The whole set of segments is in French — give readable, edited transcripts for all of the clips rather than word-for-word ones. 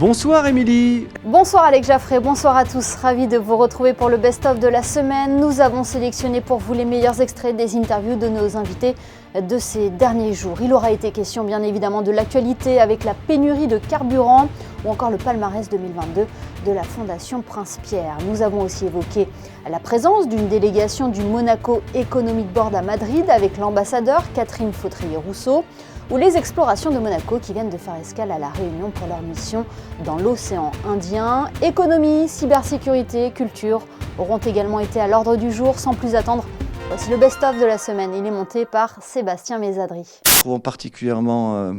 Bonsoir Émilie. Bonsoir Alex Jaffray, bonsoir à tous. Ravi de vous retrouver pour le best-of de la semaine. Nous avons sélectionné pour vous les meilleurs extraits des interviews de nos invités de ces derniers jours. Il aura été question bien évidemment de l'actualité avec la pénurie de carburant ou encore le palmarès 2022 de la Fondation Prince-Pierre. Nous avons aussi évoqué la présence d'une délégation du Monaco Economic Board à Madrid avec l'ambassadeur Catherine Fautrier-Rousseau ou les explorations de Monaco qui viennent de faire escale à La Réunion pour leur mission dans l'océan Indien. Économie, cybersécurité, culture auront également été à l'ordre du jour. Sans plus attendre, voici le best-of de la semaine. Il est monté par Sébastien Mésadri. Nous trouvons particulièrement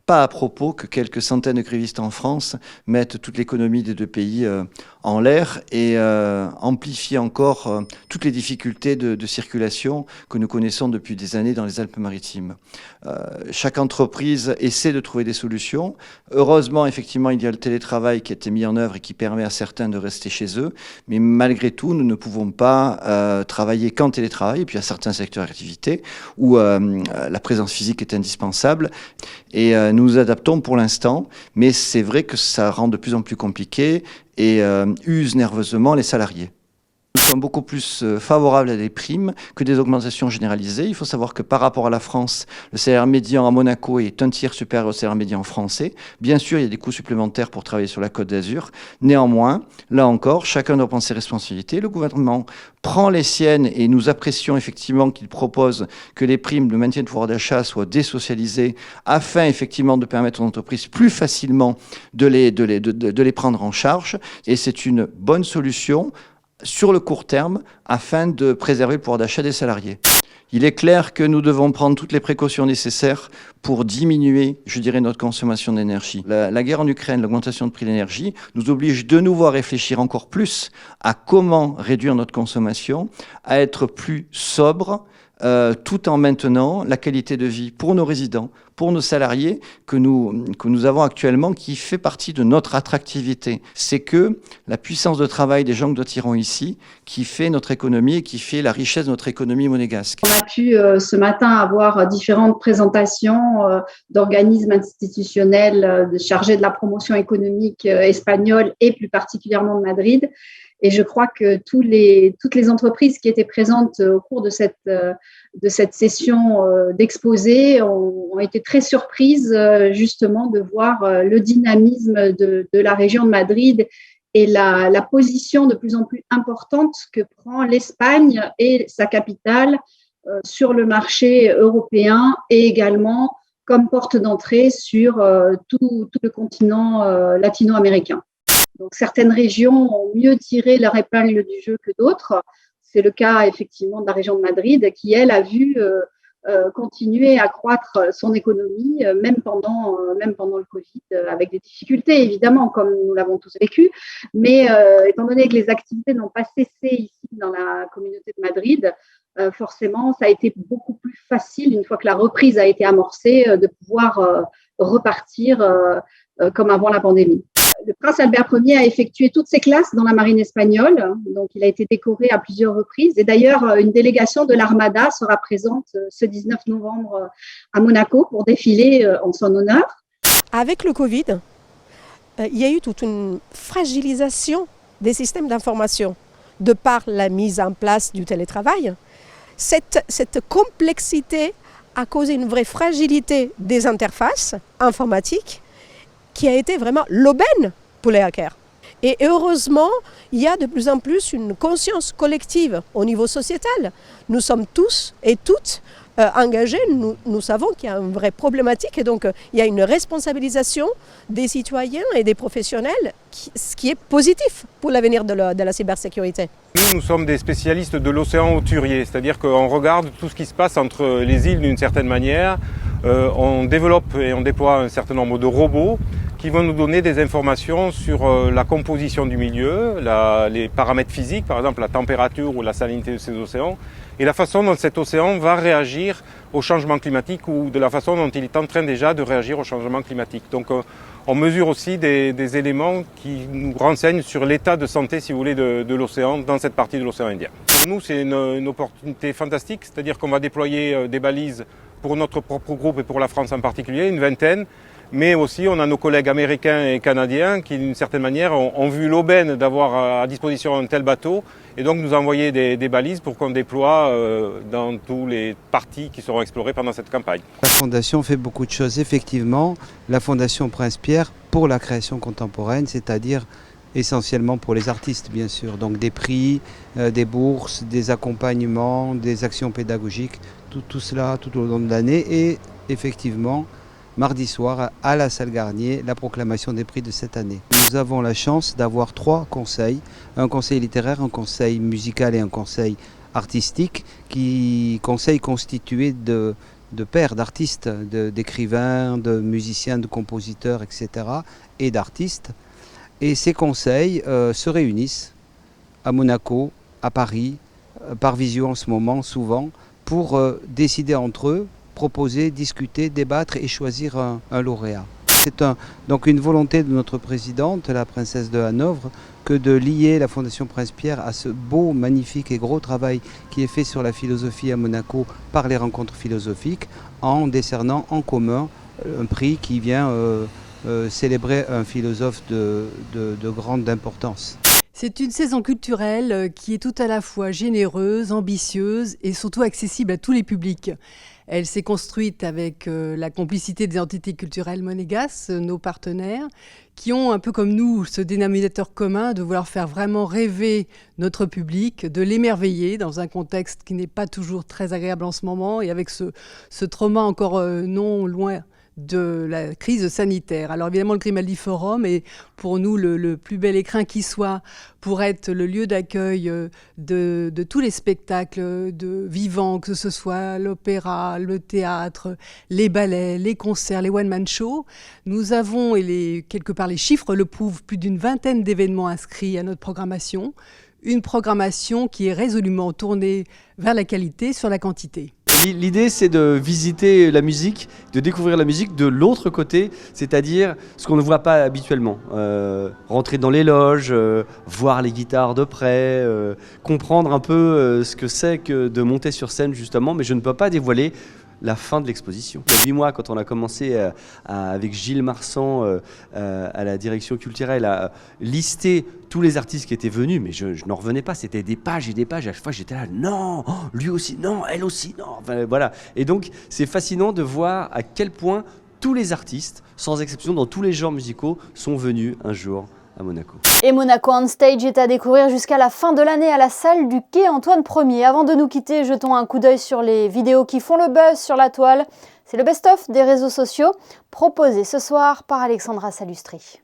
pas à propos que quelques centaines de grévistes en France mettent toute l'économie des deux pays en l'air et amplifient encore toutes les difficultés de circulation que nous connaissons depuis des années dans les Alpes-Maritimes. Chaque entreprise essaie de trouver des solutions. Heureusement, effectivement, il y a le télétravail qui a été mis en œuvre et qui permet à certains de rester chez eux. Mais malgré tout, nous ne pouvons pas travailler qu'en télétravail. Et puis, il y a certains secteurs d'activité où la présence physique est indispensable. Et nous nous adaptons pour l'instant, mais c'est vrai que ça rend de plus en plus compliqué et use nerveusement les salariés. Nous sommes beaucoup plus favorables à des primes que des augmentations généralisées. Il faut savoir que par rapport à la France, le salaire médian à Monaco est un tiers supérieur au salaire médian français. Bien sûr, il y a des coûts supplémentaires pour travailler sur la Côte d'Azur. Néanmoins, là encore, chacun doit prendre ses responsabilités. Le gouvernement prend les siennes et nous apprécions effectivement qu'il propose que les primes de maintien de pouvoir d'achat soient désocialisées afin effectivement de permettre aux entreprises plus facilement de les prendre en charge. Et c'est une bonne solution sur le court terme afin de préserver le pouvoir d'achat des salariés. Il est clair que nous devons prendre toutes les précautions nécessaires pour diminuer, je dirais, notre consommation d'énergie. La guerre en Ukraine, l'augmentation de prix de l'énergie nous oblige de nouveau à réfléchir encore plus à comment réduire notre consommation, à être plus sobre, tout en maintenant la qualité de vie pour nos résidents, pour nos salariés que nous avons actuellement, qui fait partie de notre attractivité. C'est que la puissance de travail des gens que nous attirons ici, qui fait notre économie et qui fait la richesse de notre économie monégasque. On a pu ce matin avoir différentes présentations d'organismes institutionnels chargés de la promotion économique espagnole et plus particulièrement de Madrid. Et je crois que toutes les entreprises qui étaient présentes au cours de cette session d'exposé ont été très surprises justement de voir le dynamisme de la région de Madrid et la position de plus en plus importante que prend l'Espagne et sa capitale sur le marché européen et également comme porte d'entrée sur tout le continent latino-américain. Donc, certaines régions ont mieux tiré leur épingle du jeu que d'autres. C'est le cas, effectivement, de la région de Madrid, qui, elle, a vu continuer à croître son économie, même pendant le Covid, avec des difficultés, évidemment, comme nous l'avons tous vécu. Mais étant donné que les activités n'ont pas cessé ici dans la communauté de Madrid, forcément, ça a été beaucoup plus facile, une fois que la reprise a été amorcée, de pouvoir repartir comme avant la pandémie. Le prince Albert Ier a effectué toutes ses classes dans la marine espagnole, donc il a été décoré à plusieurs reprises. Et d'ailleurs, une délégation de l'Armada sera présente ce 19 novembre à Monaco pour défiler en son honneur. Avec le Covid, il y a eu toute une fragilisation des systèmes d'information de par la mise en place du télétravail. Cette complexité a causé une vraie fragilité des interfaces informatiques qui a été vraiment l'aubaine pour les hackers. Et heureusement, il y a de plus en plus une conscience collective au niveau sociétal. Nous sommes tous et toutes engagés, nous savons qu'il y a une vraie problématique et donc il y a une responsabilisation des citoyens et des professionnels, ce qui est positif pour l'avenir de la cybersécurité. Nous sommes des spécialistes de l'océan hauturier, c'est-à-dire qu'on regarde tout ce qui se passe entre les îles d'une certaine manière. On développe et on déploie un certain nombre de robots qui vont nous donner des informations sur la composition du milieu, les paramètres physiques, par exemple la température ou la salinité de ces océans, et la façon dont cet océan va réagir au changement climatique ou de la façon dont il est en train déjà de réagir au changement climatique. Donc on mesure aussi des éléments qui nous renseignent sur l'état de santé, si vous voulez, de l'océan dans cette partie de l'océan Indien. Pour nous, c'est une opportunité fantastique, c'est-à-dire qu'on va déployer des balises pour notre propre groupe et pour la France en particulier, une vingtaine, Mais aussi, on a nos collègues américains et canadiens qui, d'une certaine manière, ont vu l'aubaine d'avoir à disposition un tel bateau et donc nous envoyer des balises pour qu'on déploie dans tous les parties qui seront explorées pendant cette campagne. La Fondation fait beaucoup de choses. Effectivement, la Fondation Prince-Pierre pour la création contemporaine, c'est-à-dire essentiellement pour les artistes, bien sûr. Donc des prix, des bourses, des accompagnements, des actions pédagogiques, tout cela tout au long de l'année. Et effectivement, mardi soir, à la salle Garnier, la proclamation des prix de cette année. Nous avons la chance d'avoir 3 conseils, un conseil littéraire, un conseil musical et un conseil artistique, conseil constitué de pairs d'artistes, d'écrivains, de musiciens, de compositeurs, etc. et d'artistes. Et ces conseils se réunissent à Monaco, à Paris, par visio en ce moment, souvent, pour décider entre eux, proposer, discuter, débattre et choisir un lauréat. C'est donc une volonté de notre présidente, la princesse de Hanovre, que de lier la Fondation Prince-Pierre à ce beau, magnifique et gros travail qui est fait sur la philosophie à Monaco par les rencontres philosophiques, en décernant en commun un prix qui vient célébrer un philosophe de grande importance. C'est une saison culturelle qui est tout à la fois généreuse, ambitieuse et surtout accessible à tous les publics. Elle s'est construite avec la complicité des entités culturelles monégasques, nos partenaires, qui ont un peu comme nous ce dénominateur commun de vouloir faire vraiment rêver notre public, de l'émerveiller dans un contexte qui n'est pas toujours très agréable en ce moment et avec ce trauma encore non loin de la crise sanitaire. Alors évidemment, le Grimaldi Forum est pour nous le plus bel écrin qui soit pour être le lieu d'accueil de tous les spectacles vivants, que ce soit l'opéra, le théâtre, les ballets, les concerts, les one-man shows. Nous avons, et quelque part les chiffres le prouvent, plus d'une vingtaine d'événements inscrits à notre programmation. Une programmation qui est résolument tournée vers la qualité sur la quantité. L'idée, c'est de visiter la musique, de découvrir la musique de l'autre côté, c'est-à-dire ce qu'on ne voit pas habituellement. Rentrer dans les loges, voir les guitares de près, comprendre un peu ce que c'est que de monter sur scène justement, mais je ne peux pas dévoiler la fin de l'exposition. Il y a 8 mois, quand on a commencé avec Gilles Marsan à la direction culturelle à lister tous les artistes qui étaient venus, mais je n'en revenais pas, c'était des pages et des pages, à chaque fois j'étais là, non, lui aussi, non, elle aussi, non, enfin, voilà. Et donc c'est fascinant de voir à quel point tous les artistes, sans exception dans tous les genres musicaux, sont venus un jour à Monaco. Et Monaco on Stage est à découvrir jusqu'à la fin de l'année à la salle du quai Antoine Ier. Avant de nous quitter, jetons un coup d'œil sur les vidéos qui font le buzz sur la toile. C'est le best-of des réseaux sociaux, proposé ce soir par Alexandra Salustri.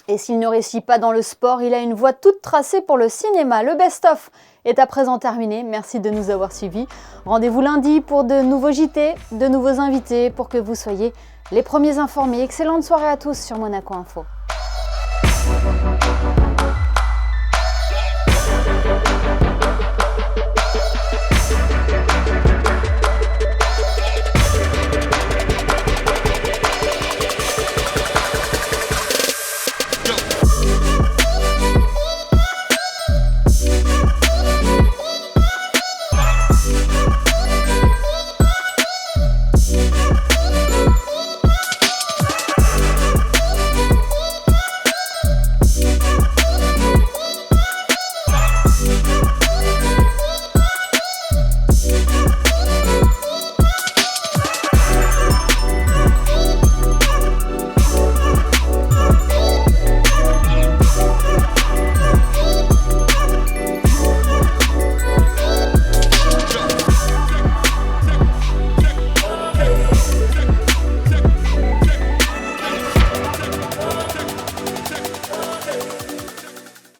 Et s'il ne réussit pas dans le sport, il a une voie toute tracée pour le cinéma. Le best-of est à présent terminé. Merci de nous avoir suivis. Rendez-vous lundi pour de nouveaux JT, de nouveaux invités, pour que vous soyez les premiers informés. Excellente soirée à tous sur Monaco Info.